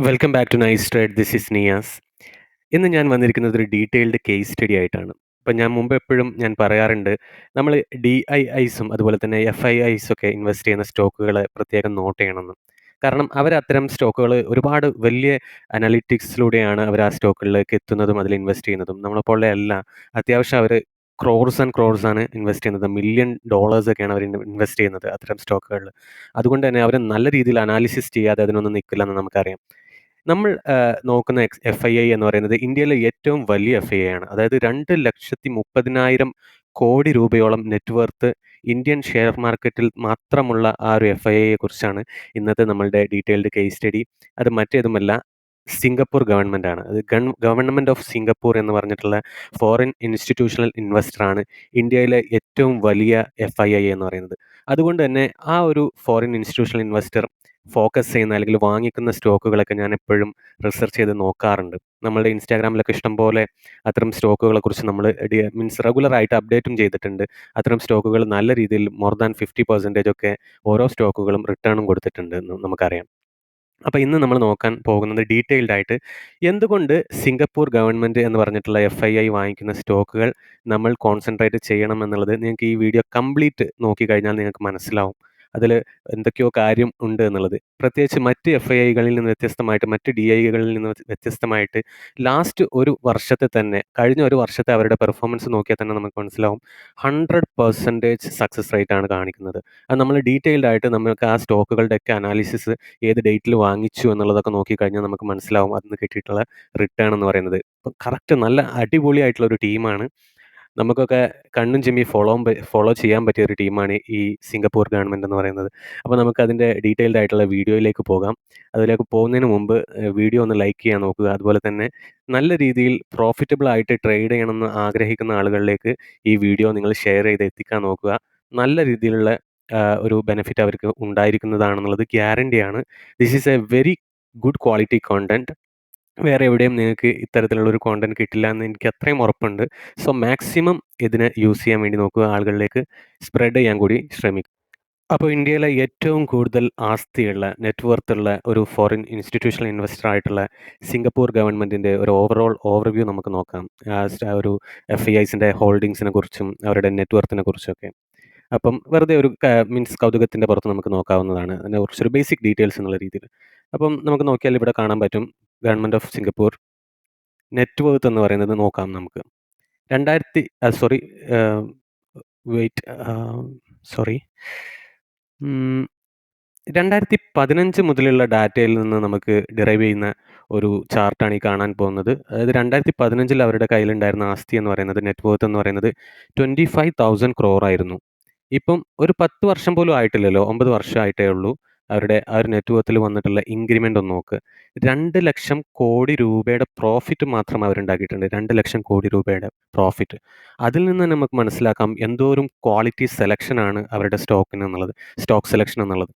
Welcome back to nice trade. This is Niyas. ഇന്ന് ഞാൻ വന്നിരിക്കുന്നത് ഒരു ഡീറ്റെയിൽഡ് കേസ് സ്റ്റഡി ആയിട്ടാണ്. ഇപ്പം ഞാൻ മുമ്പ് എപ്പോഴും ഞാൻ പറയാറുണ്ട്, നമ്മൾ DIIസും അതുപോലെ തന്നെ FIIസൊക്കെ ഇൻവെസ്റ്റ് ചെയ്യുന്ന സ്റ്റോക്കുകൾ പ്രത്യേകം നോട്ട് ചെയ്യണമെന്ന്. കാരണം അവർ അത്തരം സ്റ്റോക്കുകൾ ഒരുപാട് വലിയ അനലിറ്റിക്സിലൂടെയാണ് അവർ ആ സ്റ്റോക്കുകളിലേക്ക് എത്തുന്നതും അതിൽ ഇൻവെസ്റ്റ് ചെയ്യുന്നതും. നമ്മളെപ്പോലുള്ള അല്ല, അത്യാവശ്യം അവർ ക്രോർസ് ആൻഡ് ക്രോർസ് ആണ് ഇൻവെസ്റ്റ് ചെയ്യുന്നത്. മില്യൺ ഡോളേഴ്സൊക്കെയാണ് അവർ ഇൻവെസ്റ്റ് ചെയ്യുന്നത് അത്തരം സ്റ്റോക്കുകളിൽ. അതുകൊണ്ട് തന്നെ അവർ നല്ല രീതിയിൽ അനാലിസിസ് ചെയ്യാതെ അതിനൊന്നും നിൽക്കില്ലെന്ന് നമുക്കറിയാം. നമ്മൾ നോക്കുന്ന FII എന്ന് പറയുന്നത് ഇന്ത്യയിലെ ഏറ്റവും വലിയ FII ആണ്. അതായത് 2,30,000 കോടി രൂപയോളം നെറ്റ് വർത്ത് ഇന്ത്യൻ ഷെയർ മാർക്കറ്റിൽ മാത്രമുള്ള ആ ഒരു FIIയെ കുറിച്ചാണ് ഇന്നത്തെ നമ്മളുടെ ഡീറ്റെയിൽഡ് കേസ് സ്റ്റഡി. അത് മറ്റേതുമല്ല, സിംഗപ്പൂർ ഗവൺമെൻറ് ആണ്. അത് ഗവൺമെൻറ് ഓഫ് സിംഗപ്പൂർ എന്ന് പറഞ്ഞിട്ടുള്ള ഫോറിൻ ഇൻസ്റ്റിറ്റ്യൂഷണൽ ഇൻവെസ്റ്ററാണ് ഇന്ത്യയിലെ ഏറ്റവും വലിയ FII എന്ന് പറയുന്നത്. അതുകൊണ്ട് തന്നെ ആ ഒരു ഫോറിൻ ഇൻസ്റ്റിറ്റ്യൂഷണൽ ഇൻവെസ്റ്റർ ഫോക്കസ് ചെയ്യുന്ന അല്ലെങ്കിൽ വാങ്ങിക്കുന്ന സ്റ്റോക്കുകളൊക്കെ ഞാൻ എപ്പോഴും റിസർച്ച് ചെയ്ത് നോക്കാറുണ്ട്. നമ്മളുടെ ഇൻസ്റ്റാഗ്രാമിലൊക്കെ ഇഷ്ടംപോലെ അത്തരം സ്റ്റോക്കുകളെക്കുറിച്ച് നമ്മൾ മീൻസ് റെഗുലറായിട്ട് അപ്ഡേറ്റും ചെയ്തിട്ടുണ്ട്. അത്തരം സ്റ്റോക്കുകൾ നല്ല രീതിയിൽ മോർ ദാൻ 50% ഒക്കെ ഓരോ സ്റ്റോക്കുകളും റിട്ടേണും കൊടുത്തിട്ടുണ്ട് എന്ന് നമുക്കറിയാം. അപ്പോൾ ഇന്ന് നമ്മൾ നോക്കാൻ പോകുന്നത് ഡീറ്റെയിൽഡ് ആയിട്ട് എന്തുകൊണ്ട് സിംഗപ്പൂർ ഗവൺമെൻറ് എന്ന് പറഞ്ഞിട്ടുള്ള FII വാങ്ങിക്കുന്ന സ്റ്റോക്കുകൾ നമ്മൾ കോൺസെൻട്രേറ്റ് ചെയ്യണം എന്നുള്ളത് നിങ്ങൾക്ക് ഈ വീഡിയോ കംപ്ലീറ്റ് നോക്കിക്കഴിഞ്ഞാൽ നിങ്ങൾക്ക് മനസ്സിലാവും. അതിൽ എന്തൊക്കെയോ കാര്യം ഉണ്ട് എന്നുള്ളത്. പ്രത്യേകിച്ച് മറ്റ് FIIകളിൽ നിന്ന് വ്യത്യസ്തമായിട്ട്, മറ്റ് DIകളിൽ നിന്ന് വ്യത്യസ്തമായിട്ട് ലാസ്റ്റ് ഒരു വർഷത്തെ തന്നെ, കഴിഞ്ഞ ഒരു വർഷത്തെ അവരുടെ പെർഫോമൻസ് നോക്കിയാൽ തന്നെ നമുക്ക് മനസ്സിലാവും. 100% സക്സസ് റേറ്റ് ആണ് കാണിക്കുന്നത്. അത് നമ്മൾ ഡീറ്റെയിൽഡ് ആയിട്ട് നമുക്ക് ആ സ്റ്റോക്കുകളുടെയൊക്കെ അനാലിസിസ് ഏത് ഡേറ്റിൽ വാങ്ങിച്ചു എന്നുള്ളതൊക്കെ നോക്കിക്കഴിഞ്ഞാൽ നമുക്ക് മനസ്സിലാവും അതിന് കിട്ടിയിട്ടുള്ള റിട്ടേൺ എന്ന് പറയുന്നത്. അപ്പം കറക്റ്റ് നല്ല അടിപൊളിയായിട്ടുള്ള ഒരു ടീമാണ്. നമുക്കൊക്കെ കണ്ണും ചിമ്മി ഫോളോ ചെയ്യാൻ പറ്റിയ ഒരു ടീമാണ് ഈ സിംഗപ്പൂർ ഗവൺമെൻറ് എന്ന് പറയുന്നത്. അപ്പോൾ നമുക്കതിൻ്റെ ഡീറ്റെയിൽഡ് ആയിട്ടുള്ള വീഡിയോയിലേക്ക് പോകാം. അതിലേക്ക് പോകുന്നതിന് മുമ്പ് വീഡിയോ ഒന്ന് ലൈക്ക് ചെയ്യാൻ നോക്കുക. അതുപോലെ തന്നെ നല്ല രീതിയിൽ പ്രോഫിറ്റബിൾ ആയിട്ട് ട്രേഡ് ചെയ്യണമെന്ന് ആഗ്രഹിക്കുന്ന ആളുകളിലേക്ക് ഈ വീഡിയോ നിങ്ങൾ ഷെയർ ചെയ്ത് എത്തിക്കാൻ നോക്കുക. നല്ല രീതിയിലുള്ള ഒരു ബെനിഫിറ്റ് അവർക്ക് ഉണ്ടായിരിക്കുന്നതാണെന്നുള്ളത് ഗ്യാരണ്ടിയാണ്. This is a very good quality content. വേറെ എവിടെയും നിങ്ങൾക്ക് ഇത്തരത്തിലുള്ളൊരു കോണ്ടന്റ് കിട്ടില്ല എന്ന് എനിക്ക് അത്രയും ഉറപ്പുണ്ട്. സോ മാക്സിമം ഇതിനെ യൂസ് ചെയ്യാൻ വേണ്ടി നോക്കുക. ആളുകളിലേക്ക് സ്പ്രെഡ് ചെയ്യാൻ കൂടി ശ്രമിക്കുക. അപ്പോൾ ഇന്ത്യയിലെ ഏറ്റവും കൂടുതൽ ആസ്തിയുള്ള, നെറ്റ് വർത്തുള്ള ഒരു ഫോറിൻ ഇൻസ്റ്റിറ്റ്യൂഷണൽ ഇൻവെസ്റ്റർ ആയിട്ടുള്ള സിംഗപ്പൂർ ഗവൺമെൻറ്റിൻ്റെ ഒരു ഓവറോൾ ഓവർവ്യൂ നമുക്ക് നോക്കാം. ഒരു FIIസിൻ്റെ ഹോൾഡിങ്സിനെ കുറിച്ചും അവരുടെ നെറ്റ് വർത്തിനെ കുറിച്ചൊക്കെ. അപ്പം വെറുതെ ഒരു മീൻസ് കൗതുകത്തിൻ്റെ പുറത്ത് നമുക്ക് നോക്കാവുന്നതാണ്. അതിനെക്കുറിച്ചൊരു ബേസിക് ഡീറ്റെയിൽസ് എന്നുള്ള രീതിയിൽ. അപ്പം നമുക്ക് നോക്കിയാൽ ഇവിടെ കാണാൻ പറ്റും government of Singapore net worth എന്ന് പറയുന്നത് നോക്കാം നമുക്ക്. 2000 സോറി വെയിറ്റ് സോറി 2015 മുതലുള്ള ഡാറ്റയിൽ നിന്ന് നമുക്ക് ഡിറൈവ് ചെയ്യുന്ന ഒരു ചാർട്ടാണ് ഈ കാണാൻ പോകുന്നത്. അതായത് 2015 അവരുടെ കയ്യിലുണ്ടായിരുന്ന ആസ്തി എന്ന് പറയുന്നത്, നെറ്റ് വർത്ത് എന്ന് പറയുന്നത് 25,000 crore ആയിരുന്നു. ഇപ്പം ഒരു 10 വർഷം പോലും ആയിട്ടില്ലല്ലോ. 9 വർഷം ആയിട്ടേ ഉള്ളൂ. അവരുടെ ആ ഒരു നെറ്റ് വർത്തിൽ വന്നിട്ടുള്ള ഇൻക്രിമെന്റ് ഒന്ന് നോക്ക്. 2,00,000 കോടി രൂപയുടെ പ്രോഫിറ്റ് മാത്രം അവരുണ്ടാക്കിയിട്ടുണ്ട്. 2,00,000 കോടി രൂപയുടെ പ്രോഫിറ്റ്. അതിൽ നിന്ന് തന്നെ നമുക്ക് മനസ്സിലാക്കാം എന്തോരം ക്വാളിറ്റി സെലക്ഷൻ ആണ് അവരുടെ സ്റ്റോക്ക് സെലക്ഷൻ എന്നുള്ളത്.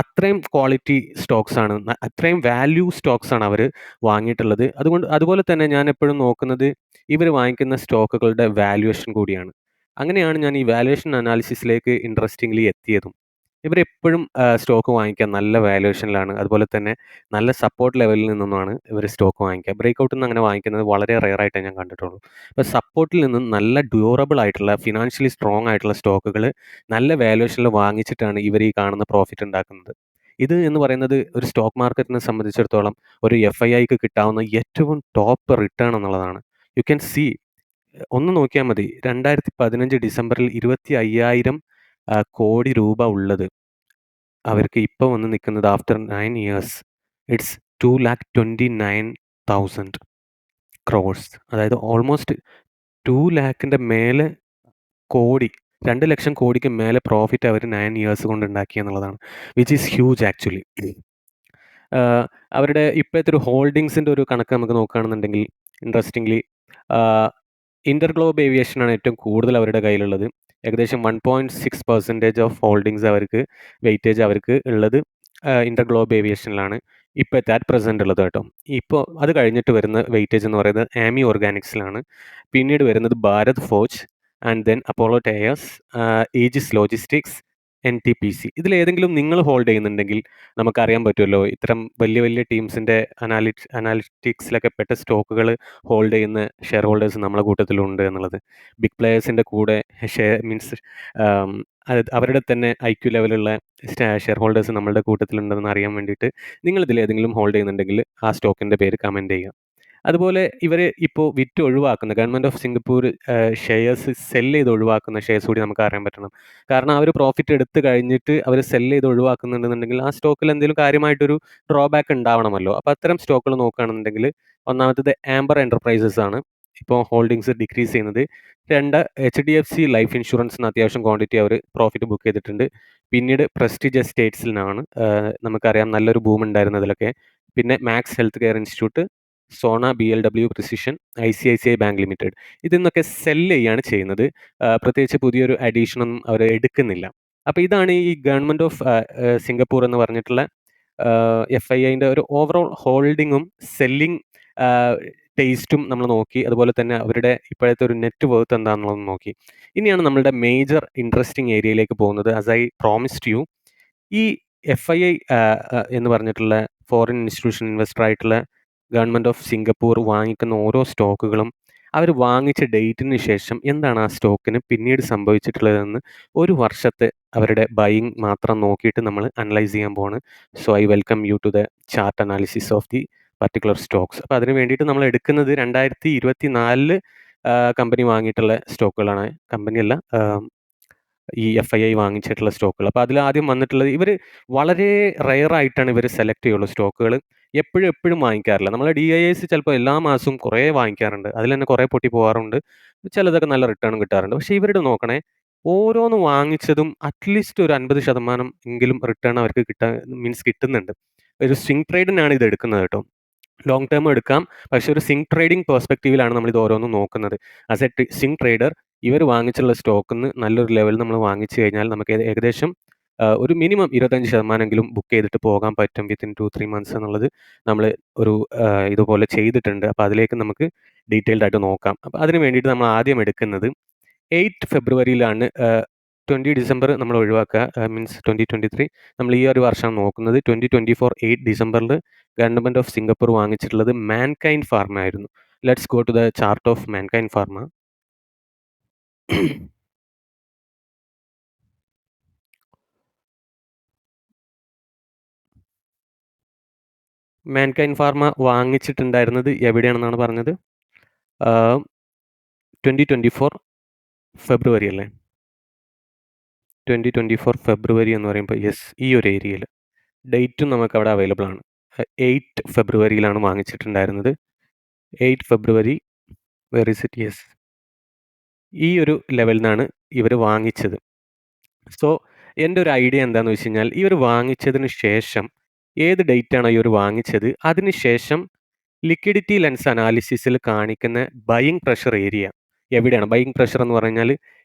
അത്രയും ക്വാളിറ്റി സ്റ്റോക്സ് ആണ്, അത്രയും വാല്യൂ സ്റ്റോക്സ് ആണ് അവർ വാങ്ങിയിട്ടുള്ളത്. അതുപോലെ തന്നെ ഞാൻ എപ്പോഴും നോക്കുന്നത് ഇവർ വാങ്ങിക്കുന്ന സ്റ്റോക്കുകളുടെ വാല്യുവേഷൻ കൂടിയാണ്. അങ്ങനെയാണ് ഞാൻ ഈ വാല്യുവേഷൻ അനാലിസിസിലേക്ക് ഇൻട്രസ്റ്റിംഗ്ലി എത്തിയതും. ഇവരെപ്പോഴും സ്റ്റോക്ക് വാങ്ങിക്കുക നല്ല വാല്യുവേഷനിലാണ്. അതുപോലെ തന്നെ നല്ല സപ്പോർട്ട് ലെവലിൽ നിന്നുമാണ് ഇവർ സ്റ്റോക്ക് വാങ്ങിക്കുക. ബ്രേക്കൗട്ടിൽ നിന്ന് അങ്ങനെ വാങ്ങിക്കുന്നത് വളരെ റെയർ ആയിട്ടേ ഞാൻ കണ്ടിട്ടുള്ളൂ. അപ്പോൾ സപ്പോർട്ടിൽ നിന്നും നല്ല ഡ്യൂറബിൾ ആയിട്ടുള്ള, ഫിനാൻഷ്യലി സ്ട്രോങ് ആയിട്ടുള്ള സ്റ്റോക്കുകൾ നല്ല വാല്യുവേഷനിൽ വാങ്ങിച്ചിട്ടാണ് ഇവർ ഈ കാണുന്ന പ്രോഫിറ്റ് ഉണ്ടാക്കുന്നത്. ഇത് എന്ന് പറയുന്നത് ഒരു സ്റ്റോക്ക് മാർക്കറ്റിനെ സംബന്ധിച്ചിടത്തോളം ഒരു FIIക്ക് കിട്ടാവുന്ന ഏറ്റവും ടോപ്പ് റിട്ടേൺ എന്നുള്ളതാണ്. യു ക്യാൻ സീ, ഒന്ന് നോക്കിയാൽ മതി. 2015 ഡിസംബറിൽ 25,000 കോടി രൂപ ഉള്ളത് അവർക്ക് ഇപ്പോൾ വന്ന് നിൽക്കുന്നത് ആഫ്റ്റർ 9 ഇയേഴ്സ് ഇറ്റ്സ് 2,29,000 ക്രോഴ്സ്. അതായത് ഓൾമോസ്റ്റ് 2,00,000 മേലെ കോടി, 2,00,000 കോടിക്ക് മേലെ പ്രോഫിറ്റ് അവർ 9 ഇയേഴ്സ് കൊണ്ട് ഉണ്ടാക്കി എന്നുള്ളതാണ്. Which is huge actually. അവരുടെ ഇപ്പോഴത്തെ ഒരു ഹോൾഡിങ്സിൻ്റെ ഒരു കണക്ക് നമുക്ക് നോക്കുകയാണെന്നുണ്ടെങ്കിൽ ഇൻട്രസ്റ്റിംഗ്ലി ഇന്റർഗ്ലോബ് ഏവിയേഷനാണ് ഏറ്റവും കൂടുതൽ അവരുടെ കയ്യിലുള്ളത്. ഏകദേശം 1.6% ഓഫ് ഹോൾഡിങ്സ് വെയിറ്റേജ് അവർക്ക് ഉള്ളത് ഇന്റർഗ്ലോബ് ഏവിയേഷനിലാണ് ഇപ്പോഴത്തെ അറ്റ് പ്രസൻറ്റ് ഉള്ളത് കേട്ടോ. ഇപ്പോൾ അത് കഴിഞ്ഞിട്ട് വരുന്ന വെയിറ്റേജ് എന്ന് പറയുന്നത് ആമി ഓർഗാനിക്സിലാണ്. പിന്നീട് വരുന്നത് Bharat forge, and then Apollo tyres, Aegis logistics, NTPC. ഇതിലേതെങ്കിലും നിങ്ങൾ ഹോൾഡ് ചെയ്യുന്നുണ്ടെങ്കിൽ നമുക്കറിയാൻ പറ്റുമല്ലോ, ഇത്തരം വലിയ വലിയ ടീംസിൻ്റെ അനാലിറ്റിക്സിലൊക്കെ പെട്ട സ്റ്റോക്കുകൾ ഹോൾഡ് ചെയ്യുന്ന ഷെയർ ഹോൾഡേഴ്സ് നമ്മളെ കൂട്ടത്തിലുണ്ട് എന്നുള്ളത്. ബിഗ് പ്ലെയേഴ്സിൻ്റെ കൂടെ മീൻസ് അവരുടെ തന്നെ IQ ലെവലുള്ള ഷെയർ ഹോൾഡേഴ്സ് നമ്മളുടെ കൂട്ടത്തിലുണ്ടെന്ന് അറിയാൻ വേണ്ടിയിട്ട് നിങ്ങളിതിലേതെങ്കിലും ഹോൾഡ് ചെയ്യുന്നുണ്ടെങ്കിൽ ആ സ്റ്റോക്കിൻ്റെ പേര് കമൻറ്റ് ചെയ്യുക. അതുപോലെ ഇവർ ഇപ്പോൾ വിറ്റ് ഒഴിവാക്കുന്ന government of Singapore shares sell ചെയ്ത് ഒഴിവാക്കുന്ന ഷെയർസ് കൂടി നമുക്ക് അറിയാൻ പറ്റണം. കാരണം അവർ പ്രോഫിറ്റ് എടുത്ത് കഴിഞ്ഞിട്ട് അവർ സെല്ല് ചെയ്ത് ഒഴിവാക്കുന്നുണ്ടെന്നുണ്ടെങ്കിൽ ആ സ്റ്റോക്കിൽ എന്തെങ്കിലും കാര്യമായിട്ടൊരു ഡ്രോബാക്ക് ഉണ്ടാവണമല്ലോ. അപ്പോൾ അത്തരം സ്റ്റോക്കുകൾ നോക്കുകയാണെന്നുണ്ടെങ്കിൽ ഒന്നാമത്തത് ആംബർ എൻ്റർപ്രൈസസ് ആണ് ഇപ്പോൾ ഹോൾഡിങ്സ് ഡിക്രീസ് ചെയ്യുന്നത്. 2 HDFC ലൈഫ് ഇൻഷുറൻസിന് അത്യാവശ്യം ക്വാണ്ടിറ്റി അവർ പ്രോഫിറ്റ് ബുക്ക് ചെയ്തിട്ടുണ്ട്. പിന്നീട് പ്രസ്റ്റീജ് എസ്റ്റേറ്റ്സിനാണ് നമുക്കറിയാം നല്ലൊരു ബൂം ഉണ്ടായിരുന്നു അതിലൊക്കെ. പിന്നെ max health care institute, Sona BLW precision, ICICI bank limited ഇതിൽ നിന്നൊക്കെ സെല്ല് ചെയ്യാണ് ചെയ്യുന്നത്. പ്രത്യേകിച്ച് പുതിയൊരു അഡീഷനൊന്നും അവർ എടുക്കുന്നില്ല. അപ്പോൾ ഇതാണ് ഈ ഗവൺമെൻറ് ഓഫ് സിംഗപ്പൂർ എന്ന് പറഞ്ഞിട്ടുള്ള FIIൻ്റെ ഒരു ഓവറോൾ ഹോൾഡിങ്ങും സെല്ലിംഗ് ടേസ്റ്റും നമ്മൾ നോക്കി. അതുപോലെ തന്നെ അവരുടെ ഇപ്പോഴത്തെ ഒരു നെറ്റ് വർത്ത് എന്താണെന്നുള്ളത് നോക്കി. ഇനിയാണ് നമ്മളുടെ മേജർ ഇൻട്രസ്റ്റിംഗ് ഏരിയയിലേക്ക് പോകുന്നത്. ആസ് ഐ പ്രോമിസ്ഡ് യു, ഈ FII എന്ന് പറഞ്ഞിട്ടുള്ള ഫോറിൻ ഇൻസ്റ്റിറ്റ്യൂഷൻ ഇൻവെസ്റ്റർ ആയിട്ടുള്ള ഗവൺമെൻറ് ഓഫ് സിംഗപ്പൂർ വാങ്ങിക്കുന്ന ഓരോ സ്റ്റോക്കുകളും അവർ വാങ്ങിച്ച ഡേറ്റിന് ശേഷം എന്താണ് ആ സ്റ്റോക്കിന് പിന്നീട് സംഭവിച്ചിട്ടുള്ളതെന്ന് ഒരു വർഷത്തെ അവരുടെ ബൈയിങ് മാത്രം നോക്കിയിട്ട് നമ്മൾ അനലൈസ് ചെയ്യാൻ പോവാണ്. So I welcome you to the chart analysis of the particular stocks. അപ്പോൾ അതിന് വേണ്ടിയിട്ട് നമ്മൾ എടുക്കുന്നത് 2024 കമ്പനി വാങ്ങിയിട്ടുള്ള സ്റ്റോക്കുകളാണ്. കമ്പനിയല്ല, ഈ FII വാങ്ങിച്ചിട്ടുള്ള സ്റ്റോക്കുകൾ. അപ്പോൾ അതിലാദ്യം വന്നിട്ടുള്ളത് ഇവർ വളരെ റെയറായിട്ടാണ് ഇവർ സെലക്ട് ചെയ്യുള്ളൂ സ്റ്റോക്കുകൾ. എപ്പോഴും വാങ്ങിക്കാറില്ല. നമ്മളെ DIIs ചിലപ്പോൾ എല്ലാ മാസവും കുറേ വാങ്ങിക്കാറുണ്ട്. അതിൽ തന്നെ കുറേ പൊട്ടി പോകാറുണ്ട്. ചിലതൊക്കെ നല്ല റിട്ടേണും കിട്ടാറുണ്ട്. പക്ഷേ ഇവരുടെ നോക്കണേ, ഓരോന്ന് വാങ്ങിച്ചതും അറ്റ്ലീസ്റ്റ് ഒരു 50% എങ്കിലും റിട്ടേൺ അവർക്ക് കിട്ടുന്നുണ്ട്. ഒരു സ്വിംഗ് ട്രേഡിനാണ് ഇത് എടുക്കുന്നത് കേട്ടോ. ലോങ് ടേം എടുക്കാം. പക്ഷേ ഒരു സ്വിംഗ് ട്രേഡിംഗ് പെർസ്പെക്റ്റീവിലാണ് നമ്മളിത് ഓരോന്നും നോക്കുന്നത്. ആസ് എ സ്വിംഗ് ട്രേഡർ ഇവർ വാങ്ങിച്ചുള്ള സ്റ്റോക്കിന്ന് നല്ലൊരു ലെവൽ നമ്മൾ വാങ്ങിച്ചു കഴിഞ്ഞാൽ നമുക്ക് ഏകദേശം ഒരു മിനിമം 25% ബുക്ക് ചെയ്തിട്ട് പോകാൻ പറ്റും വിത്തിൻ 2-3 മന്ത്സ് എന്നുള്ളത് നമ്മൾ ഒരു ഇതുപോലെ ചെയ്തിട്ടുണ്ട്. അപ്പോൾ അതിലേക്ക് നമുക്ക് ഡീറ്റെയിൽഡ് ആയിട്ട് നോക്കാം. അപ്പോൾ അതിന് വേണ്ടിയിട്ട് നമ്മൾ ആദ്യം എടുക്കുന്നത് 8 ഫെബ്രുവരിയിലാണ്. 20 ഡിസംബർ നമ്മൾ ഒഴിവാക്കുക. മീൻസ് 2023 നമ്മൾ ഈ ഒരു വർഷം നോക്കുന്നത്. 2024 8 ഡിസംബറിൽ ഗവൺമെൻറ് ഓഫ് സിംഗപ്പൂർ വാങ്ങിച്ചിട്ടുള്ളത് മാൻകൈൻഡ് ഫാർമ ആയിരുന്നു. Let's go to the chart of Mankind Pharma. Mankind Pharma വാങ്ങിച്ചിട്ടുണ്ടായിരുന്നത് എവിടെയാണെന്നാണ് പറഞ്ഞത്? 2024 ഫെബ്രുവരി അല്ലേ? 2024 ഫെബ്രുവരി എന്ന് പറയുമ്പോൾ യെസ്, ഈ ഒരു ഏരിയയിൽ ഡേറ്റും നമുക്കവിടെ അവൈലബിൾ ആണ്. 8 ഫെബ്രുവരിയിലാണ് വാങ്ങിച്ചിട്ടുണ്ടായിരുന്നത്. 8 ഫെബ്രുവരി, വെർ ഇസ് ഇറ്റ്? യെസ്, ഈ ഒരു ലെവലിൽ നിന്നാണ് ഇവർ വാങ്ങിച്ചത്. സോ എൻ്റെ ഒരു ഐഡിയ എന്താണെന്ന് വെച്ച് കഴിഞ്ഞാൽ, ഇവർ വാങ്ങിച്ചതിന് ശേഷം ഏത് ഡേറ്റാണോ ഇവർ വാങ്ങിച്ചത് അതിന് ശേഷം ലിക്വിഡിറ്റി ലെൻസ് അനാലിസിസിൽ കാണിക്കുന്ന ബയിങ് പ്രഷർ ഏരിയ എവിടെയാണ്? ബയിങ് പ്രഷർ എന്ന് പറഞ്ഞാൽ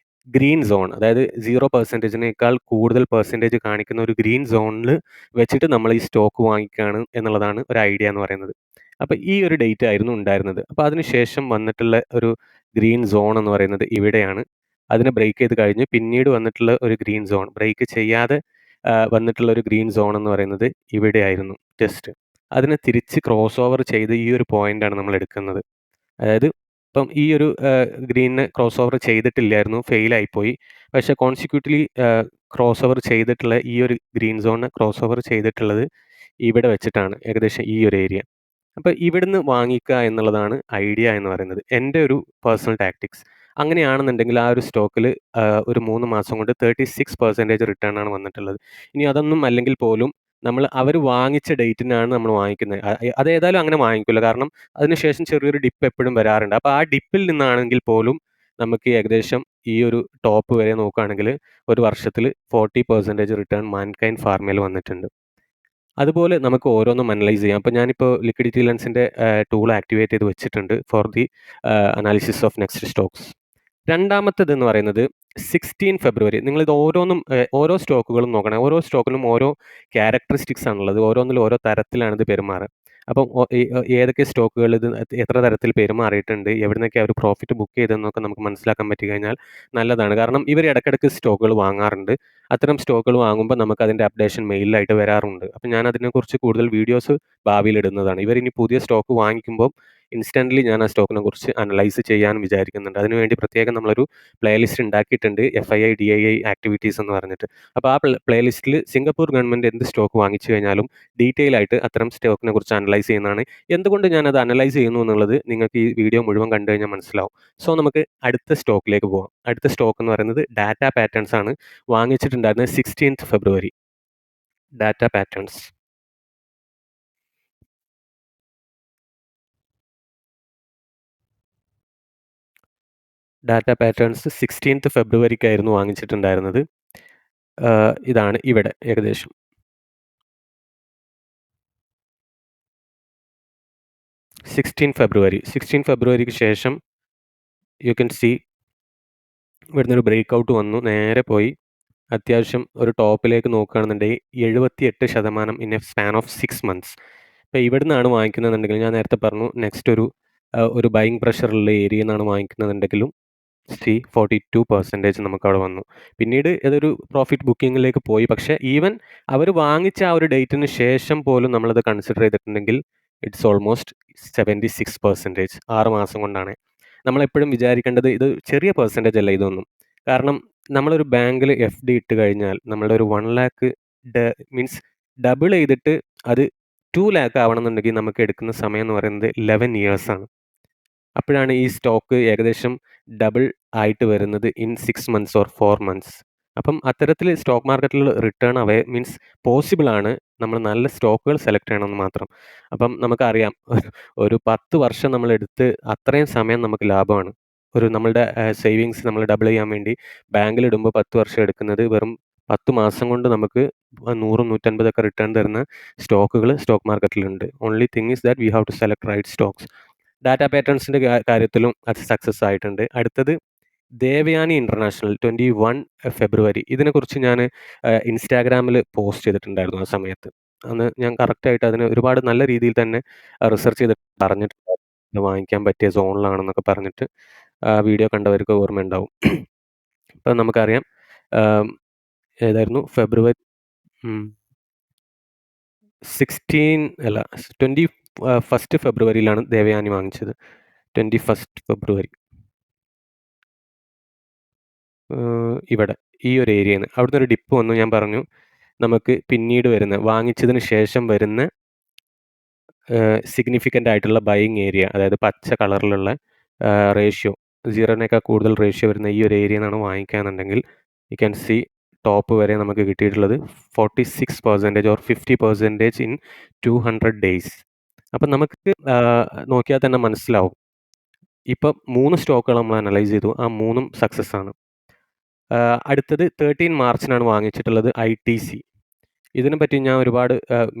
ഗ്രീൻ സോൺ, അതായത് 0%നേക്കാൾ കൂടുതൽ പെർസെൻറ്റേജ് കാണിക്കുന്ന ഒരു ഗ്രീൻ സോണിൽ വെച്ചിട്ട് നമ്മൾ ഈ സ്റ്റോക്ക് വാങ്ങിക്കുകയാണ് എന്നുള്ളതാണ് ഒരു ഐഡിയ എന്ന് പറയുന്നത്. അപ്പോൾ ഈ ഒരു ഡേറ്റ് ആയിരുന്നു ഉണ്ടായിരുന്നത്. അപ്പോൾ അതിനുശേഷം വന്നിട്ടുള്ള ഒരു ഗ്രീൻ സോൺ എന്ന് പറയുന്നത് ഇവിടെയാണ്. അതിനെ ബ്രേക്ക് ചെയ്ത് കഴിഞ്ഞ് പിന്നീട് വന്നിട്ടുള്ള ഒരു ഗ്രീൻ സോൺ, ബ്രേക്ക് ചെയ്യാതെ വന്നിട്ടുള്ള ഒരു ഗ്രീൻ സോൺ എന്ന് പറയുന്നത് ഇവിടെയായിരുന്നു ജസ്റ്റ്. അതിനെ തിരിച്ച് ക്രോസ് ഓവർ ചെയ്ത് ഈ ഒരു പോയിൻ്റാണ് നമ്മൾ എടുക്കുന്നത്. അതായത് ഇപ്പം ഈ ഒരു ഗ്രീനിനെ ക്രോസ് ഓവർ ചെയ്തിട്ടില്ലായിരുന്നു, ഫെയിലായിപ്പോയി. പക്ഷേ കോൺസിക്യൂട്ടീവ്ലി ക്രോസ് ഓവർ ചെയ്തിട്ടുള്ള ഈ ഒരു ഗ്രീൻ സോണിനെ ക്രോസ് ഓവർ ചെയ്തിട്ടുള്ളത് ഇവിടെ വെച്ചിട്ടാണ്, ഏകദേശം ഈ ഒരു ഏരിയ. അപ്പോൾ ഇവിടുന്ന് വാങ്ങിക്കുക എന്നുള്ളതാണ് ഐഡിയ എന്ന് പറയുന്നത്. എൻ്റെ ഒരു പേഴ്സണൽ ടാക്ടിക്സ്. അങ്ങനെയാണെന്നുണ്ടെങ്കിൽ ആ ഒരു സ്റ്റോക്കിൽ ഒരു 3 മാസം കൊണ്ട് 36% റിട്ടേൺ ആണ് വന്നിട്ടുള്ളത്. ഇനി അതൊന്നും അല്ലെങ്കിൽ പോലും നമ്മൾ അവർ വാങ്ങിച്ച ഡേറ്റിനാണ് നമ്മൾ വാങ്ങിക്കുന്നത്. അതേതായാലും അങ്ങനെ വാങ്ങിക്കില്ല. കാരണം അതിനുശേഷം ചെറിയൊരു ഡിപ്പ് എപ്പോഴും വരാറുണ്ട്. അപ്പോൾ ആ ഡിപ്പിൽ നിന്നാണെങ്കിൽ പോലും നമുക്ക് ഏകദേശം ഈ ഒരു ടോപ്പ് വരെ നോക്കുകയാണെങ്കിൽ ഒരു വർഷത്തിൽ 40% റിട്ടേൺ മാൻകൈൻഡ് ഫാർമയിൽ വന്നിട്ടുണ്ട്. അതുപോലെ നമുക്ക് ഓരോന്നും അനലൈസ് ചെയ്യാം. അപ്പോൾ ഞാനിപ്പോൾ ലിക്വിഡിറ്റി ലെൻസിൻ്റെ ടൂൾ ആക്ടിവേറ്റ് ചെയ്ത് വെച്ചിട്ടുണ്ട് for the analysis of next stocks. രണ്ടാമത്തേതെന്ന് പറയുന്നത് 16 ഫെബ്രുവരി. നിങ്ങളിത് ഓരോന്നും ഓരോ സ്റ്റോക്കുകളും നോക്കണം. ഓരോ സ്റ്റോക്കിനും ഓരോ ക്യാരക്ടറിസ്റ്റിക്സ് ആണുള്ളത്. ഓരോന്നിലും ഓരോ തരത്തിലാണ് ഇത് പെരുമാറുക. അപ്പം ഏതൊക്കെ സ്റ്റോക്കുകൾ ഇത് എത്ര തരത്തിൽ പെരുമാറിയിട്ടുണ്ട്, എവിടുന്നൊക്കെ അവർ പ്രോഫിറ്റ് ബുക്ക് ചെയ്തതെന്നൊക്കെ നമുക്ക് മനസ്സിലാക്കാൻ പറ്റിക്കഴിഞ്ഞാൽ നല്ലതാണ്. കാരണം ഇവർ ഇടയ്ക്കിടയ്ക്ക് സ്റ്റോക്കുകൾ വാങ്ങാറുണ്ട്. അത്തരം സ്റ്റോക്കുകൾ വാങ്ങുമ്പോൾ നമുക്ക് അതിൻ്റെ അപ്ഡേഷൻ മെയിലിലായിട്ട് വരാറുണ്ട്. അപ്പം ഞാൻ അതിനെക്കുറിച്ച് കൂടുതൽ വീഡിയോസ് ഭാവിയിൽ ഇടുന്നതാണ്. ഇവരിനി പുതിയ സ്റ്റോക്ക് വാങ്ങിക്കുമ്പോൾ ഇൻസ്റ്റന്റ്ലി ഞാൻ ആ സ്റ്റോക്കിനെ കുറിച്ച് അനലൈസ് ചെയ്യാൻ വിചാരിക്കുന്നുണ്ട്. അതിനുവേണ്ടി പ്രത്യേകം നമ്മളൊരു പ്ലേലിസ്റ്റ് ഉണ്ടാക്കിയിട്ടുണ്ട്. FII, DII ആക്ടിവിറ്റീസ് എന്ന് പറഞ്ഞിട്ട്. അപ്പോൾ ആ പ്ലേലിസ്റ്റിൽ സിംഗപ്പൂർ ഗവൺമെൻറ് എന്ത് സ്റ്റോക്ക് വാങ്ങിച്ചു കഴിഞ്ഞാലും ഡീറ്റെയിൽ ആയിട്ട് അത്തരം സ്റ്റോക്കിനെ കുറിച്ച് അനലൈസ് ചെയ്യുന്നതാണ്. എന്തുകൊണ്ട് ഞാനത് അനലൈസ് ചെയ്യുന്നു എന്നുള്ളത് നിങ്ങൾക്ക് ഈ വീഡിയോ മുഴുവൻ കണ്ടു കഴിഞ്ഞാൽ മനസ്സിലാവും. സോ നമുക്ക് അടുത്ത സ്റ്റോക്കിലേക്ക് പോകാം. അടുത്ത സ്റ്റോക്ക് എന്ന് പറയുന്നത് ഡാറ്റ പാറ്റേൺസ് ആണ്. വാങ്ങിച്ചിട്ടുണ്ടായിരുന്നത് 16th ഫെബ്രുവരി. Data patterns. Data patterns 16th ഫെബ്രുവരിക്കായിരുന്നു വാങ്ങിച്ചിട്ടുണ്ടായിരുന്നത്. ഇതാണ് ഇവിടെ ഏകദേശം. 16 ഫെബ്രുവരിക്ക് ശേഷം യു ക്യാൻ സീ ഇവിടുന്നൊരു ബ്രേക്ക് ഔട്ട് വന്നു. നേരെ പോയി അത്യാവശ്യം ഒരു ടോപ്പിലേക്ക് നോക്കുകയാണെന്നുണ്ടെങ്കിൽ 78% in a span of 6 months. ഇപ്പോൾ ഇവിടുന്നാണ് വാങ്ങിക്കുന്നതെന്നുണ്ടെങ്കിൽ ഞാൻ നേരത്തെ പറഞ്ഞു നെക്സ്റ്റ് ഒരു ബൈയിങ് പ്രഷറുള്ള ഏരിയയിൽ നിന്നാണ് വാങ്ങിക്കുന്നതെന്നുണ്ടെങ്കിലും 42% നമുക്കവിടെ വന്നു. പിന്നീട് ഇതൊരു പ്രോഫിറ്റ് ബുക്കിങ്ങിലേക്ക് പോയി. പക്ഷേ ഈവൻ അവർ വാങ്ങിച്ച ആ ഒരു ഡേറ്റിന് ശേഷം പോലും നമ്മളത് കൺസിഡർ ചെയ്തിട്ടുണ്ടെങ്കിൽ ഇറ്റ്സ് ഓൾമോസ്റ്റ് 76%. 6 മാസം കൊണ്ടാണ്. നമ്മളെപ്പോഴും വിചാരിക്കേണ്ടത് ഇത് ചെറിയ പെർസെൻറ്റേജ് അല്ല ഇതൊന്നും. കാരണം നമ്മളൊരു ബാങ്കിൽ FD ഇട്ട് കഴിഞ്ഞാൽ നമ്മളുടെ ഒരു 1 ലാക്ക് മീൻസ് ഡബിൾ ചെയ്തിട്ട് അത് 2 ലാക്ക് ആവണമെന്നുണ്ടെങ്കിൽ നമുക്ക് എടുക്കുന്ന സമയം എന്ന് പറയുന്നത് 11 ഇയേഴ്സാണ്. അപ്പോഴാണ് ഈ സ്റ്റോക്ക് ഏകദേശം ഡബിൾ ആയിട്ട് വരുന്നത് ഇൻ 6 മന്ത്സ് ഓർ 4 മന്ത്സ്. അപ്പം അത്തരത്തിൽ സ്റ്റോക്ക് മാർക്കറ്റിൽ റിട്ടേൺ മീൻസ് പോസിബിൾ ആണ്. നമ്മൾ നല്ല സ്റ്റോക്കുകൾ സെലക്ട് ചെയ്യണമെന്ന് മാത്രം. അപ്പം നമുക്കറിയാം ഒരു 10 വർഷം നമ്മളെടുത്ത് അത്രയും സമയം നമുക്ക് ലാഭമാണ്. നമ്മളുടെ സേവിങ്സ് നമ്മൾ ഡബിൾ ചെയ്യാൻ വേണ്ടി ബാങ്കിലിടുമ്പോൾ 10 വർഷം എടുക്കുന്നത് വെറും 10 മാസം കൊണ്ട് നമുക്ക് 100, 150 റിട്ടേൺ തരുന്ന സ്റ്റോക്കുകൾ സ്റ്റോക്ക് മാർക്കറ്റിലുണ്ട്. Only thing is that we have to select right stocks. Data പാറ്റേൺസിൻ്റെ കാര്യത്തിലും അത് സക്സസ് ആയിട്ടുണ്ട്. അടുത്തത് ദേവയാനി ഇൻ്റർനാഷണൽ 21 ഫെബ്രുവരി. ഇതിനെക്കുറിച്ച് ഞാൻ ഇൻസ്റ്റാഗ്രാമിൽ പോസ്റ്റ് ചെയ്തിട്ടുണ്ടായിരുന്നു ആ സമയത്ത്. അന്ന് ഞാൻ കറക്റ്റായിട്ട് അതിന് ഒരുപാട് നല്ല രീതിയിൽ തന്നെ റിസർച്ച് ചെയ്തിട്ട് പറഞ്ഞിട്ടുണ്ടായിരുന്നു. ഇത് വാങ്ങിക്കാൻ പറ്റിയ സോണിലാണെന്നൊക്കെ പറഞ്ഞിട്ട് വീഡിയോ കണ്ടവർക്ക് ഓർമ്മയുണ്ടാവും. ഇപ്പം നമുക്കറിയാം ഏതായിരുന്നു ഫെബ്രുവരി 21 ഫെബ്രുവരിയിലാണ് ദേവയാനി വാങ്ങിച്ചത്. 21 ഫെബ്രുവരി. ഇവിടെ ഈ ഒരു ഏരിയയിൽ നിന്ന് അവിടുന്ന് ഒരു ഡിപ്പ് വന്നു. ഞാൻ പറഞ്ഞു നമുക്ക് പിന്നീട് വരുന്ന വാങ്ങിച്ചതിന് ശേഷം വരുന്ന സിഗ്നിഫിക്കൻ്റ് ആയിട്ടുള്ള ബൈയിങ് ഏരിയ, അതായത് പച്ച കളറിലുള്ള റേഷ്യോ 0നേക്കാൾ കൂടുതൽ റേഷ്യോ വരുന്ന ഈ ഒരു ഏരിയയിൽ നിന്നാണ് വാങ്ങിക്കുകയാണെന്നുണ്ടെങ്കിൽ യു ക്യാൻ സീ ടോപ്പ് വരെ നമുക്ക് കിട്ടിയിട്ടുള്ളത് 46% ഓർ 50% ഇൻ 200 ഡേയ്സ്. അപ്പം നമുക്ക് നോക്കിയാൽ തന്നെ മനസ്സിലാവും. ഇപ്പം 3 സ്റ്റോക്കുകൾ നമ്മൾ അനലൈസ് ചെയ്തു. ആ 3ഉം സക്സസ് ആണ്. അടുത്തത് 13 മാർച്ചിനാണ് വാങ്ങിച്ചിട്ടുള്ളത് ITC. ഇതിനെപ്പറ്റി ഞാൻ ഒരുപാട്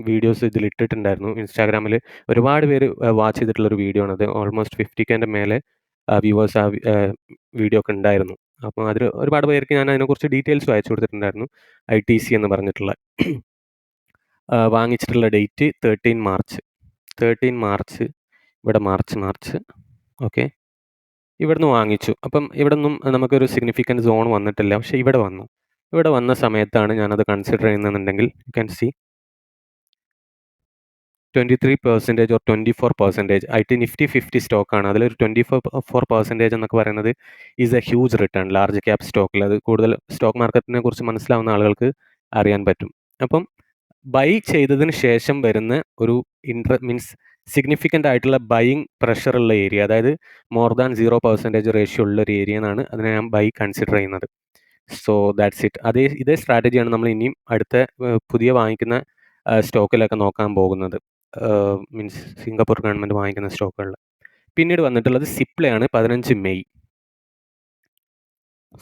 വീഡിയോസ് ഇതിൽ ഇട്ടിട്ടുണ്ടായിരുന്നു. ഇൻസ്റ്റാഗ്രാമിൽ ഒരുപാട് പേര് വാച്ച് ചെയ്തിട്ടുള്ളൊരു വീഡിയോ ആണത്. ഓൾമോസ്റ്റ് 50Kൻ്റെ മേലെ വ്യൂവേഴ്സ് ആ വീഡിയോ ഒക്കെ ഉണ്ടായിരുന്നു. അപ്പോൾ അതിൽ ഒരുപാട് പേർക്ക് ഞാൻ അതിനെക്കുറിച്ച് ഡീറ്റെയിൽസും അയച്ചു കൊടുത്തിട്ടുണ്ടായിരുന്നു. ITC എന്ന് പറഞ്ഞിട്ടുള്ള വാങ്ങിച്ചിട്ടുള്ള ഡേറ്റ് 13 മാർച്ച്. 13 മാർച്ച് ഇവിടെ മാർച്ച് ഓക്കെ. ഇവിടുന്ന് വാങ്ങിച്ചു. അപ്പം ഇവിടൊന്നും നമുക്കൊരു സിഗ്നിഫിക്കൻറ്റ് സോൺ വന്നിട്ടില്ല. പക്ഷേ ഇവിടെ വന്നു. ഇവിടെ വന്ന സമയത്താണ് ഞാനത് കൺസിഡർ ചെയ്യുന്നതെന്നുണ്ടെങ്കിൽ you can see 23% or 24%. Nifty 50 സ്റ്റോക്കാണ്. അതിലൊരു 24% എന്നൊക്കെ പറയുന്നത് is a huge return large cap സ്റ്റോക്കിൽ. അത് കൂടുതൽ സ്റ്റോക്ക് മാർക്കറ്റിനെ കുറിച്ച് മനസ്സിലാവുന്ന ആളുകൾക്ക് അറിയാൻ പറ്റും. അപ്പം ബൈ ചെയ്തതിന് ശേഷം വരുന്ന ഒരു മീൻസ് സിഗ്നിഫിക്കൻ്റ് ആയിട്ടുള്ള ബൈയിങ് പ്രഷറുള്ള ഏരിയ, അതായത് മോർ ദാൻ 0% റേഷ്യോ ഉള്ള ഒരു ഏരിയ എന്നാണ് അതിനെ ഞാൻ ബൈ കൺസിഡർ ചെയ്യുന്നത്. So that's it. ഇതേ സ്ട്രാറ്റജിയാണ് നമ്മൾ ഇനിയും അടുത്ത പുതിയ വാങ്ങിക്കുന്ന സ്റ്റോക്കിലൊക്കെ നോക്കാൻ പോകുന്നത്. മീൻസ് സിംഗപ്പൂർ ഗവൺമെൻറ് വാങ്ങിക്കുന്ന സ്റ്റോക്കുകളിൽ. പിന്നീട് വന്നിട്ടുള്ളത് സിപ്ലയാണ്. 15 മെയ്.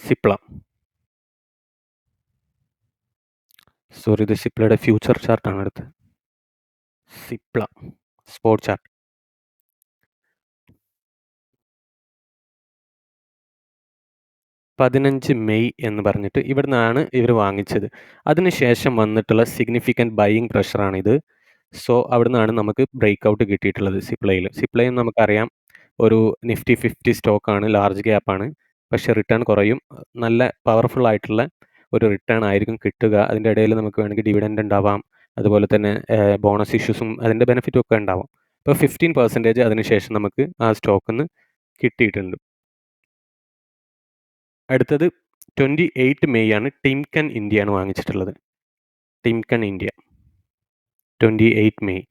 സിപ്ല. സോറി, ഇത് സിപ്ലയുടെ ഫ്യൂച്ചർ ചാർട്ടാണ് അടുത്തത്. Cipla spot chart. 15 മെയ് എന്ന് പറഞ്ഞിട്ട് ഇവിടുന്നാണ് ഇവർ വാങ്ങിച്ചത്. അതിനുശേഷം വന്നിട്ടുള്ള സിഗ്നിഫിക്കൻറ്റ് ബൈയിങ് പ്രഷറാണിത്. സോ അവിടുന്നാണ് നമുക്ക് ബ്രേക്ക് ഔട്ട് കിട്ടിയിട്ടുള്ളത് സിപ്ലയിൽ. സിപ്ലയും നമുക്കറിയാം ഒരു നിഫ്റ്റി 50 സ്റ്റോക്കാണ്, ലാർജ് ക്യാപ്പാണ്. പക്ഷേ റിട്ടേൺ കുറയും. നല്ല പവർഫുൾ ആയിട്ടുള്ള ഒരു റിട്ടേൺ ആയിരിക്കും കിട്ടുക. അതിൻ്റെ ഇടയിൽ നമുക്ക് വേണമെങ്കിൽ ഡിവിഡൻഡ് ഉണ്ടാവാം. അതുപോലെ തന്നെ ബോണസ് ഇഷ്യൂസും അതിൻ്റെ ബെനിഫിറ്റും ഒക്കെ ഉണ്ടാവാം. ഇപ്പോൾ 15% അതിനുശേഷം നമുക്ക് ആ സ്റ്റോക്കിന്ന് കിട്ടിയിട്ടുണ്ട്. അടുത്തത് 28 മെയ് ആണ് ടിംകൻ ഇന്ത്യയാണ് വാങ്ങിച്ചിട്ടുള്ളത്. ടിംകൻ ഇന്ത്യ 28 മെയ്.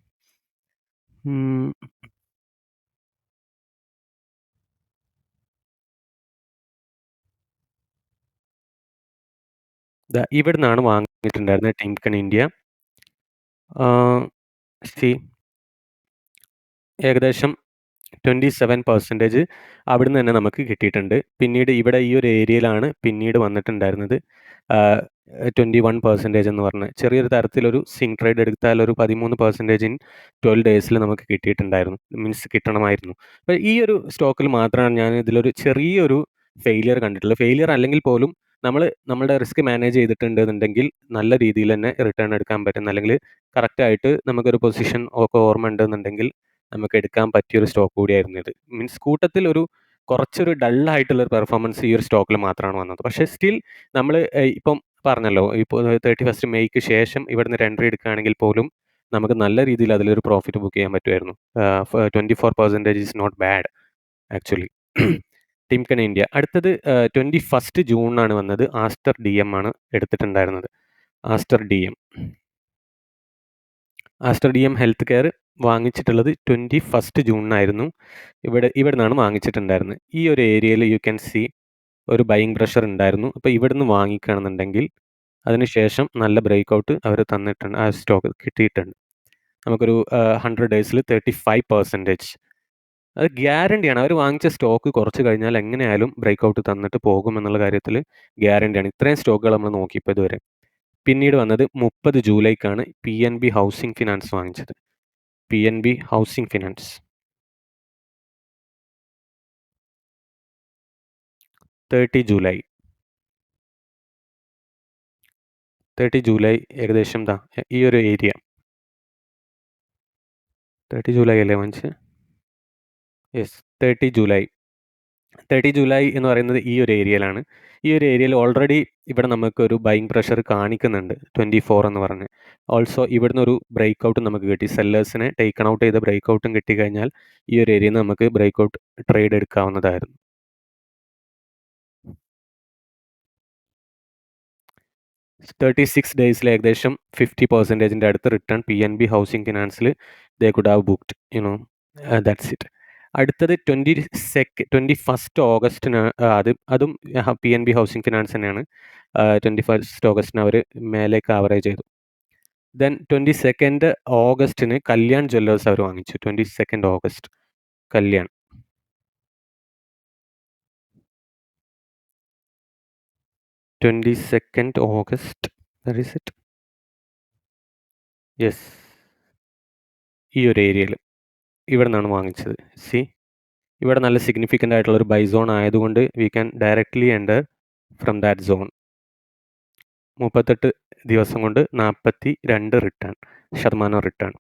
ഇവിടുന്നാണ് വാങ്ങിയിട്ടുണ്ടായിരുന്നത് ടിംകൻ ഇന്ത്യ. സി ഏകദേശം 27% അവിടുന്ന് തന്നെ നമുക്ക് കിട്ടിയിട്ടുണ്ട്. പിന്നീട് ഇവിടെ ഈ ഒരു ഏരിയയിലാണ് പിന്നീട് വന്നിട്ടുണ്ടായിരുന്നത് 21% എന്ന് പറഞ്ഞ് ചെറിയൊരു തരത്തിലൊരു സ്വിംഗ് ട്രേഡ് എടുത്താൽ ഒരു 13% ഇൻ 12 ഡേയ്സിൽ നമുക്ക് കിട്ടിയിട്ടുണ്ടായിരുന്നു. മീൻസ് കിട്ടണമായിരുന്നു. അപ്പോൾ ഈ ഒരു സ്റ്റോക്കിൽ മാത്രമാണ് ഞാൻ ഇതിലൊരു ചെറിയൊരു ഫെയിലിയർ കണ്ടിട്ടുള്ളത്. ഫെയിലിയർ അല്ലെങ്കിൽ പോലും നമ്മളുടെ റിസ്ക് മാനേജ് ചെയ്തിട്ടുണ്ടെന്നുണ്ടെങ്കിൽ നല്ല രീതിയിൽ തന്നെ റിട്ടേൺ എടുക്കാൻ പറ്റുന്ന, അല്ലെങ്കിൽ കറക്റ്റായിട്ട് നമുക്കൊരു പൊസിഷൻ ഒക്കെ ഓർമ്മ ഉണ്ടെന്നുണ്ടെങ്കിൽ നമുക്ക് എടുക്കാൻ പറ്റിയൊരു സ്റ്റോക്ക് കൂടിയായിരുന്നു ഇത്. മീൻസ് കൂട്ടത്തിൽ കുറച്ചൊരു ഡള്ളായിട്ടുള്ളൊരു പെർഫോമൻസ് ഈ ഒരു സ്റ്റോക്കിൽ മാത്രമാണ് വന്നത്. പക്ഷേ സ്റ്റിൽ നമ്മൾ ഇപ്പം പറഞ്ഞല്ലോ, ഇപ്പോൾ 31 മെയ്ക്ക് ശേഷം ഇവിടുന്ന് ഒരു എൻട്രി എടുക്കുകയാണെങ്കിൽ പോലും നമുക്ക് നല്ല രീതിയിൽ അതിലൊരു പ്രോഫിറ്റ് ബുക്ക് ചെയ്യാൻ പറ്റുമായിരുന്നു. 24% is not bad actually. Timken India. അടുത്തത് 21 ജൂണിനാണ് വന്നത്. ആസ്റ്റർ DM ആണ് എടുത്തിട്ടുണ്ടായിരുന്നത്. ആസ്റ്റർ DM ഹെൽത്ത് കെയർ വാങ്ങിച്ചിട്ടുള്ളത് 21 ജൂണിനായിരുന്നു. ഇവിടുന്നാണ് വാങ്ങിച്ചിട്ടുണ്ടായിരുന്നത്. ഈ ഒരു ഏരിയയിൽ യു ക്യാൻ സീ ഒരു ബയിങ് പ്രഷർ ഉണ്ടായിരുന്നു. അപ്പോൾ ഇവിടുന്ന് വാങ്ങിക്കുകയാണെന്നുണ്ടെങ്കിൽ അതിനുശേഷം നല്ല ബ്രേക്ക് ഔട്ട് അവർ തന്നിട്ടുണ്ട്. ആ സ്റ്റോക്ക് കിട്ടിയിട്ടുണ്ട്. നമുക്കൊരു 100 ഡേയ്സിൽ 35%. അത് ഗ്യാരണ്ടിയാണ്. അവർ വാങ്ങിച്ച സ്റ്റോക്ക് കുറച്ച് കഴിഞ്ഞാൽ എങ്ങനെയായാലും ബ്രേക്ക് ഔട്ട് തന്നിട്ട് പോകുമെന്നുള്ള കാര്യത്തിൽ ഗ്യാരണ്ടിയാണ്. ഇത്രയും സ്റ്റോക്കുകൾ നമ്മൾ നോക്കിയപ്പോൾ ഇതുവരെ. പിന്നീട് വന്നത് 30 ജൂലൈക്കാണ് PNB ഹൗസിംഗ് ഫിനാൻസ് വാങ്ങിച്ചത്. PNB housing finance 30 July. 30 July ഏകദേശം ഈ ഒരു ഏരിയ. 30 ജൂലൈ അല്ലേ വാങ്ങിച്ചത്? Yes, 30 July. 30 ജൂലൈ എന്ന് പറയുന്നത് ഈ ഒരു ഏരിയയിലാണ്. ഈ ഒരു ഏരിയയിൽ ഓൾറെഡി ഇവിടെ നമുക്കൊരു ബയിങ് പ്രഷർ കാണിക്കുന്നുണ്ട് 24 എന്ന് പറഞ്ഞ്. ഓൾസോ ഇവിടുന്ന് ഒരു ബ്രേക്ക് ഔട്ടും നമുക്ക് കിട്ടി. സെല്ലേഴ്സിനെ ടേക്കൺ ഔട്ട് ചെയ്ത ബ്രേക്ക് ഔട്ടും കിട്ടിക്കഴിഞ്ഞാൽ ഈ ഒരു ഏരിയയിൽ നിന്ന് നമുക്ക് ബ്രേക്ക് ഔട്ട് ട്രേഡ് എടുക്കാവുന്നതായിരുന്നു. 36 ഡേയ്സിൽ ഏകദേശം 50%ൻ്റെ അടുത്ത് റിട്ടേൺ PNB ഹൗസിംഗ് ഫിനാൻസിൽ they could have booked. That's it. അടുത്തത് 21 ഓഗസ്റ്റിന് അതും PNB ഹൗസിംഗ് ഫിനാൻസ് തന്നെയാണ്. 21 ഓഗസ്റ്റിന് അവർ മേലേക്ക് ആവറേജ് ചെയ്തു. ദെൻ 22 ഓഗസ്റ്റിന് കല്യാൺ ജ്വല്ലേഴ്സ് അവർ വാങ്ങിച്ചു. 22 August Kalyan. 22 August. Were is it? Yes, ഈ ഒരു ഏരിയയിൽ ഇവിടെ നിന്നാണ് വാങ്ങിച്ചത്. സി ഇവിടെ നല്ല സിഗ്നിഫിക്കൻ്റ് ആയിട്ടുള്ളൊരു ബൈ സോൺ ആയതുകൊണ്ട് we can directly enter from that zone. 38 ദിവസം കൊണ്ട് 42% റിട്ടേൺ.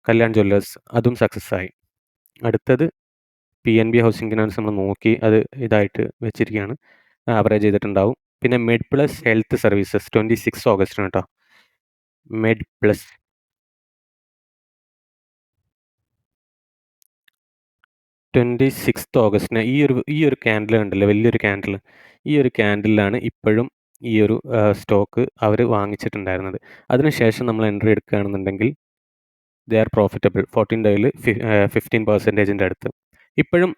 കല്യാൺ ജ്വല്ലേഴ്സ് അതും സക്സസ് ആയി. അടുത്തത് PNB ഹൗസിംഗ് ഫിനാൻസ് നമ്മൾ നോക്കി അത് ഇതായിട്ട് വെച്ചിരിക്കുകയാണ്. ആവറേജ് ചെയ്തിട്ടുണ്ടാവും. പിന്നെ മെഡ് പ്ലസ് ഹെൽത്ത് സർവീസസ് 26 ഓഗസ്റ്റിന് കേട്ടോ. മെഡ് പ്ലസ് 26 ഓഗസ്റ്റിന് ഈ ഒരു ക്യാൻഡിൽ കണ്ടില്ലേ, വലിയൊരു ക്യാൻഡിൽ. ഈ ഒരു ക്യാൻഡിലാണ് ഇപ്പോഴും ഈ ഒരു സ്റ്റോക്ക് അവർ വാങ്ങിച്ചിട്ടുണ്ടായിരുന്നത്. അതിനുശേഷം നമ്മൾ എൻട്രി എടുക്കുകയാണെന്നുണ്ടെങ്കിൽ ദേ ആർ പ്രോഫിറ്റബിൾ. 14 ഡേയിൽ 15%ൻ്റെ അടുത്ത്. ഇപ്പോഴും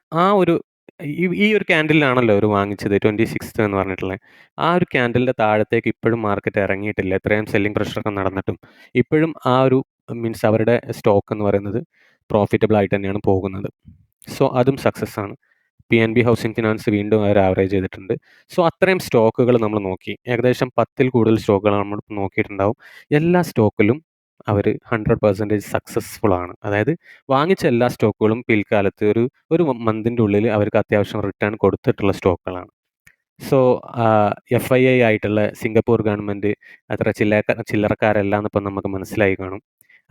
ഈ ഒരു ക്യാൻഡിലാണല്ലോ അവർ വാങ്ങിച്ചത് 26 എന്ന് പറഞ്ഞിട്ടുള്ളത്. ആ ഒരു ക്യാൻഡിലിൻ്റെ താഴത്തേക്ക് ഇപ്പോഴും മാർക്കറ്റ് ഇറങ്ങിയിട്ടില്ല. ഇത്രയും സെല്ലിംഗ് പ്രഷറൊക്കെ നടന്നിട്ടും ഇപ്പോഴും മീൻസ് അവരുടെ സ്റ്റോക്ക് എന്ന് പറയുന്നത് പ്രോഫിറ്റബിൾ ആയിട്ട് തന്നെയാണ് പോകുന്നത്. സോ അതും സക്സസ് ആണ്. PNB ഹൗസിംഗ് ഫിനാൻസ് വീണ്ടും അവർ ആവറേജ് ചെയ്തിട്ടുണ്ട്. സോ അത്രയും സ്റ്റോക്കുകൾ നമ്മൾ നോക്കി. ഏകദേശം 10ൽ കൂടുതൽ സ്റ്റോക്കുകൾ നമ്മൾ നോക്കിയിട്ടുണ്ടാവും. എല്ലാ സ്റ്റോക്കിലും അവർ 100% സക്സസ്ഫുൾ ആണ്. അതായത് വാങ്ങിച്ച എല്ലാ സ്റ്റോക്കുകളും പിൽക്കാലത്ത് ഒരു മന്തിൻ്റെ ഉള്ളിൽ അവർക്ക് അത്യാവശ്യം റിട്ടേൺ കൊടുത്തിട്ടുള്ള സ്റ്റോക്കുകളാണ്. സോ FII ആയിട്ടുള്ള സിംഗപ്പൂർ ഗവൺമെൻറ് അത്ര ചില്ലറക്കാരല്ല എന്നിപ്പം നമുക്ക് മനസ്സിലായി കാണും.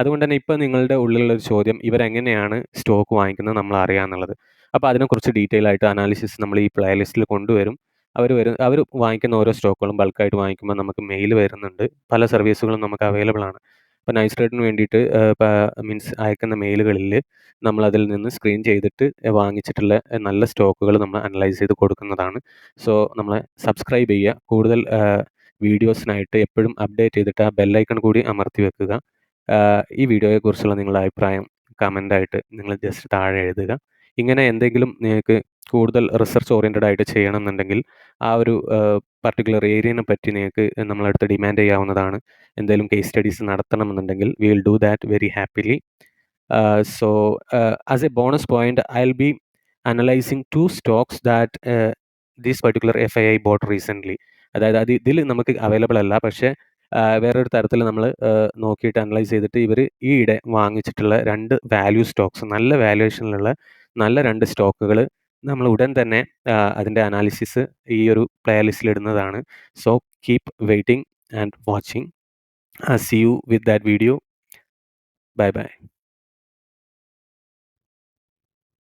അതുകൊണ്ട് തന്നെ ഇപ്പം നിങ്ങളുടെ ഉള്ളിലുള്ളൊരു ചോദ്യം ഇവരെങ്ങനെയാണ് സ്റ്റോക്ക് വാങ്ങിക്കുന്നത് നമ്മളറിയാന്നുള്ളത്. അപ്പോൾ അതിനെക്കുറിച്ച് ഡീറ്റെയിൽ ആയിട്ട് അനാലിസിസ് നമ്മൾ ഈ പ്ലേ ലിസ്റ്റിൽ കൊണ്ടുവരും. അവർ വാങ്ങിക്കുന്ന ഓരോ സ്റ്റോക്കുകളും ബൾക്കായിട്ട് വാങ്ങിക്കുമ്പോൾ നമുക്ക് മെയിൽ വരുന്നുണ്ട്. പല സർവീസുകളും നമുക്ക് അവൈലബിൾ ആണ്. ഇപ്പോൾ നൈസ് ട്രേഡിന് വേണ്ടിയിട്ട് മീൻസ് അയക്കുന്ന മെയിലുകളിൽ നമ്മളതിൽ നിന്ന് സ്ക്രീൻ ചെയ്തിട്ട് വാങ്ങിച്ചിട്ടുള്ള നല്ല സ്റ്റോക്കുകൾ നമ്മൾ അനലൈസ് ചെയ്ത് കൊടുക്കുന്നതാണ്. സോ നമ്മളെ സബ്സ്ക്രൈബ് ചെയ്യുക. കൂടുതൽ വീഡിയോസിനായിട്ട് എപ്പോഴും അപ്ഡേറ്റ് ചെയ്തിട്ട് ആ ബെല്ലൈക്കൺ കൂടി അമർത്തി വെക്കുക. ഈ വീഡിയോയെക്കുറിച്ചുള്ള നിങ്ങളുടെ അഭിപ്രായം കമൻ്റായിട്ട് നിങ്ങൾ ജസ്റ്റ് താഴെ എഴുതുക. ഇങ്ങനെ എന്തെങ്കിലും നിങ്ങൾക്ക് കൂടുതൽ റിസർച്ച് ഓറിയൻറ്റഡ് ആയിട്ട് ചെയ്യണമെന്നുണ്ടെങ്കിൽ ആ ഒരു പർട്ടിക്കുലർ ഏരിയനെ പറ്റി നിങ്ങൾക്ക് നമ്മളടുത്ത് ഡിമാൻഡ് ചെയ്യാവുന്നതാണ്. എന്തെങ്കിലും കേസ് സ്റ്റഡീസ് നടത്തണമെന്നുണ്ടെങ്കിൽ we will do that very happily. As a bonus point I'll be analyzing 2 stocks that this particular FII bought recently. അതായത് ഇതിൽ നമുക്ക് അവൈലബിൾ അല്ല. പക്ഷേ വേറൊരു തരത്തിൽ നമ്മൾ നോക്കിയിട്ട് അനലൈസ് ചെയ്തിട്ട് ഇവർ ഈയിടെ വാങ്ങിച്ചിട്ടുള്ള 2 വാല്യൂ സ്റ്റോക്സ്, നല്ല വാല്യുവേഷനിലുള്ള നല്ല 2 സ്റ്റോക്കുകൾ നമ്മൾ ഉടൻ തന്നെ അതിൻ്റെ അനാലിസിസ് ഈ ഒരു പ്ലേ ലിസ്റ്റിൽ ഇടുന്നതാണ്. So keep waiting and watching. See you with that video. Bye bye.